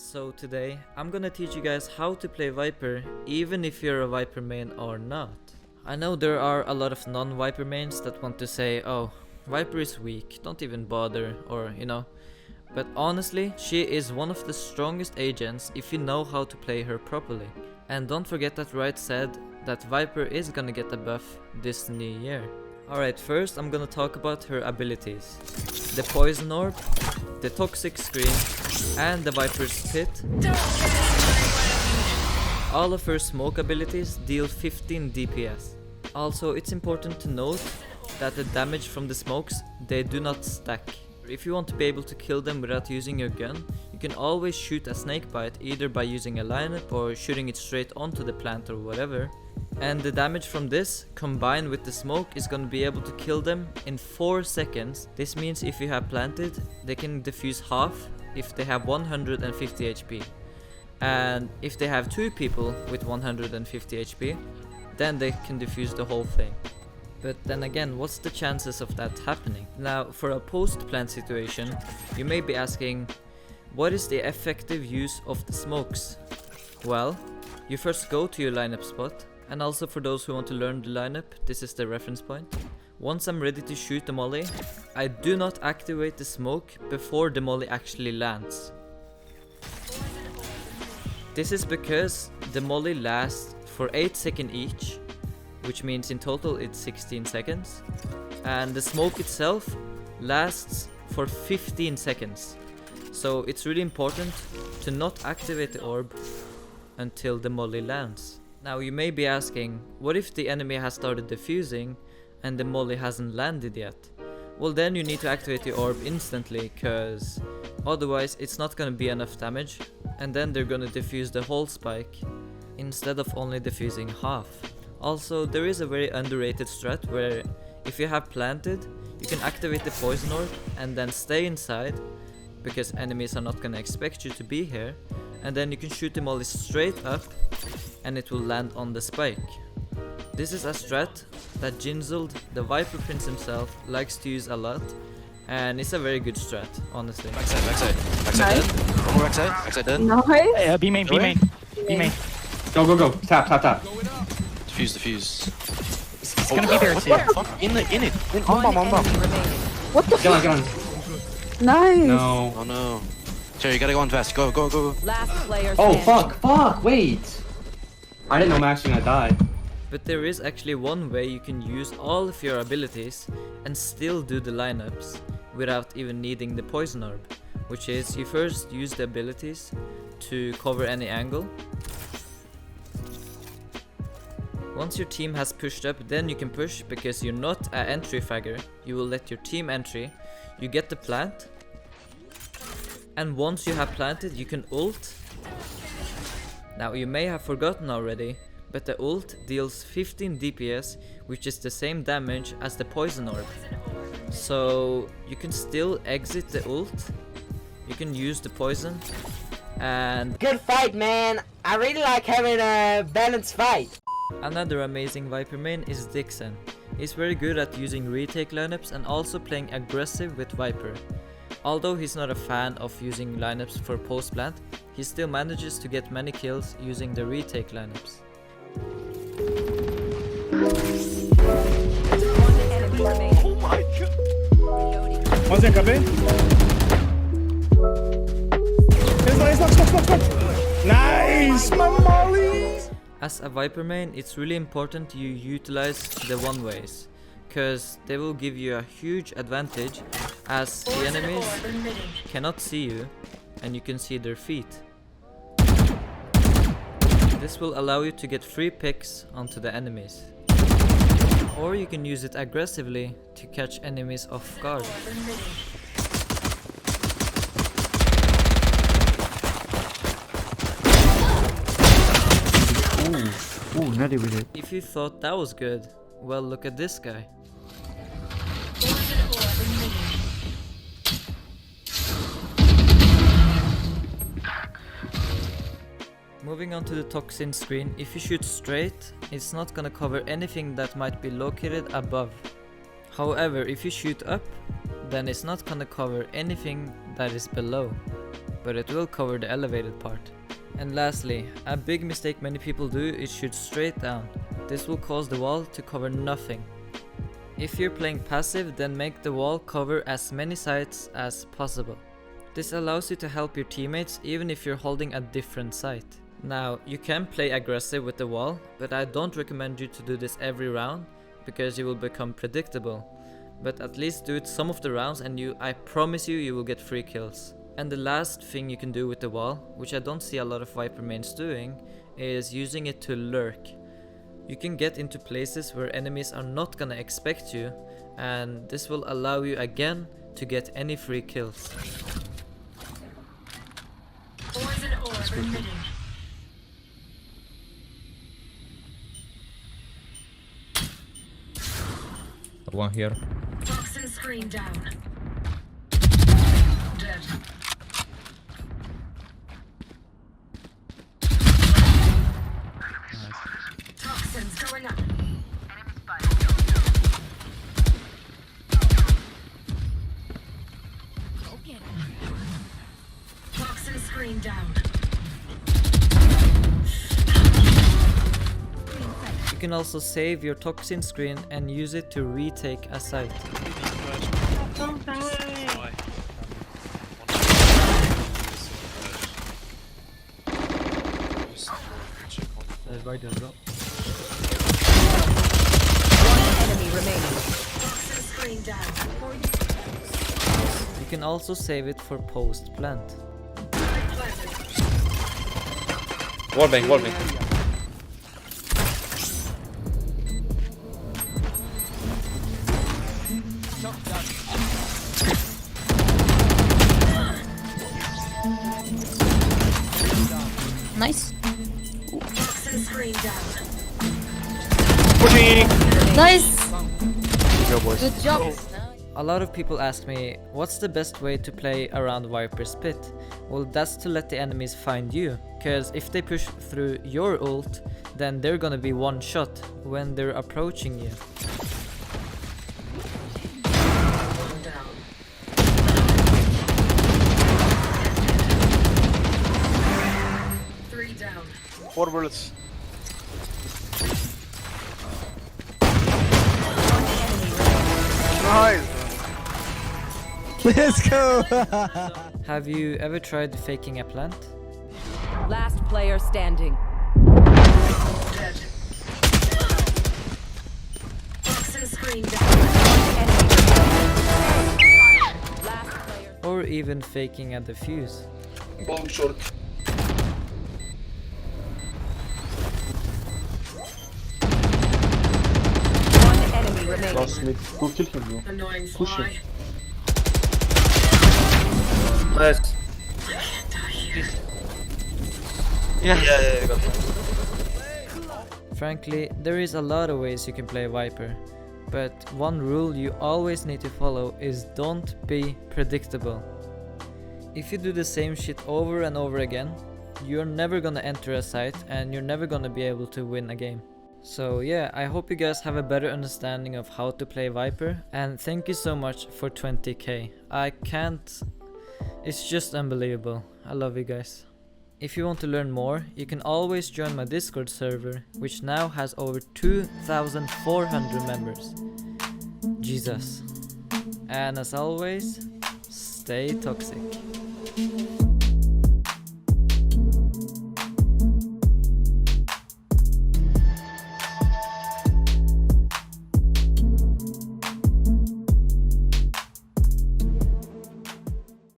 So today, I'm gonna teach you guys how to play Viper even if you're a Viper main or not. I know there are a lot of non-Viper mains that want to say, oh, Viper is weak, don't even bother, or you know. But honestly, she is one of the strongest agents if you know how to play her properly. And don't forget that Riot said that Viper is gonna get a buff this new year. Alright, first I'm gonna talk about her abilities. The Poison Orb, the Toxic Screen, and the Viper's Pit. All of her smoke abilities deal 15 DPS. Also, it's important to note that the damage from the smokes, they do not stack. If you want to be able to kill them without using your gun, you can always shoot a snakebite either by using a lineup or shooting it straight onto the plant or whatever. And the damage from this, combined with the smoke, is gonna be able to kill them in 4 seconds. This means if you have planted, they can defuse half if they have 150 HP. And if they have 2 people with 150 HP, then they can defuse the whole thing. But then again, what's the chances of that happening? Now, for a post-plant situation, you may be asking, what is the effective use of the smokes? Well, you first go to your lineup spot, and also for those who want to learn the lineup, this is the reference point. Once I'm ready to shoot the molly, I do not activate the smoke before the molly actually lands. This is because the molly lasts for 8 seconds each, which means in total it's 16 seconds, and the smoke itself lasts for 15 seconds. So it's really important to not activate the orb until the molly lands. Now you may be asking, what if the enemy has started defusing and the molly hasn't landed yet? Well, then you need to activate the orb instantly, cause otherwise it's not gonna be enough damage, and then they're gonna defuse the whole spike instead of only defusing half. Also, there is a very underrated strat where if you have planted, you can activate the poison orb and then stay inside, because enemies are not gonna expect you to be here, and then you can shoot the molly straight up and it will land on the spike. This is a strat that Geezaz, the Viper Prince himself, likes to use a lot, and it's a very good strat, honestly. Backside dead. One more backside dead. Nice. Hey, B main. Go. Tap. Defuse. It's gonna be there too. Fuck? In it. On bomb. What the Get on. Nice. No. Oh no. Cherry, you gotta go on fast. Go. Last player Oh, standing. fuck, wait. I didn't know Max was gonna die. But there is actually one way you can use all of your abilities and still do the lineups without even needing the poison orb, which is you first use the abilities to cover any angle. Once your team has pushed up, then you can push, because you're not an entry fragger. You will let your team entry, you get the plant, and once you have planted you can ult. Now you may have forgotten already, but the ult deals 15 DPS, which is the same damage as the poison orb. So you can still exit the ult, you can use the poison, and good fight, man. I really like having a balanced fight. another amazing Viper main is Dixon. He's very good at using retake lineups and also playing aggressive with Viper. Although he's not a fan of using lineups for post plant, he still manages to get many kills using the retake lineups. Oh my god. One's in copy. Stop. Nice, my molly. As a Viper main, it's really important you utilize the one-ways, cause they will give you a huge advantage as the enemies cannot see you and you can see their feet. This will allow you to get free picks onto the enemies. Or you can use it aggressively to catch enemies off guard. Ooh, nutty with it. If you thought that was good, well, look at this guy. Moving on to the Toxin Screen, if you shoot straight, it's not gonna cover anything that might be located above. However, if you shoot up, then it's not gonna cover anything that is below. but it will cover the elevated part. And lastly, a big mistake many people do is shoot straight down. This will cause the wall to cover nothing. If you're playing passive, then make the wall cover as many sites as possible. This allows you to help your teammates even if you're holding a different site. Now, you can play aggressive with the wall, but I don't recommend you to do this every round because you will become predictable. But at least do it some of the rounds and I promise you will get free kills. And the last thing you can do with the wall, which I don't see a lot of Viper mains doing, is using it to lurk. You can get into places where enemies are not gonna expect you, and this will allow you again to get any free kills. Poison orb emitting. One here. Toxin screen down. Dead. Toxins going up. Go get him. Toxin screen down. You can also save your Toxin Screen and use it to retake a site. One enemy remaining. Toxin screen down. You can also save it for post plant. Wallbang. Nice. Toxin screen down. Nice. Go boys. Good job. A lot of people ask me, what's the best way to play around Viper's pit? Well, that's to let the enemies find you, cause if they push through your ult, then they're gonna be one shot when they're approaching you. One down. Three down. 4 bullets. Let's go. Have you ever tried faking a plant? Last player standing. Dead. Toxin screen down. Enemy remaining. Last player. Or even faking a defuse? Bomb short. One enemy remaining. Last mid. Go kill him, bro. Annoying Push fly. him. Nice. Yeah, got it. Frankly, there is a lot of ways you can play Viper, but one rule you always need to follow is don't be predictable. If you do the same shit over and over again, you're never gonna enter a site and you're never gonna be able to win a game. So yeah, I hope you guys have a better understanding of how to play Viper, and thank you so much for 20k. It's just unbelievable. I love you guys. If you want to learn more, you can always join my Discord server, which now has over 2,400 members. Geezaz. And as always, stay toxic.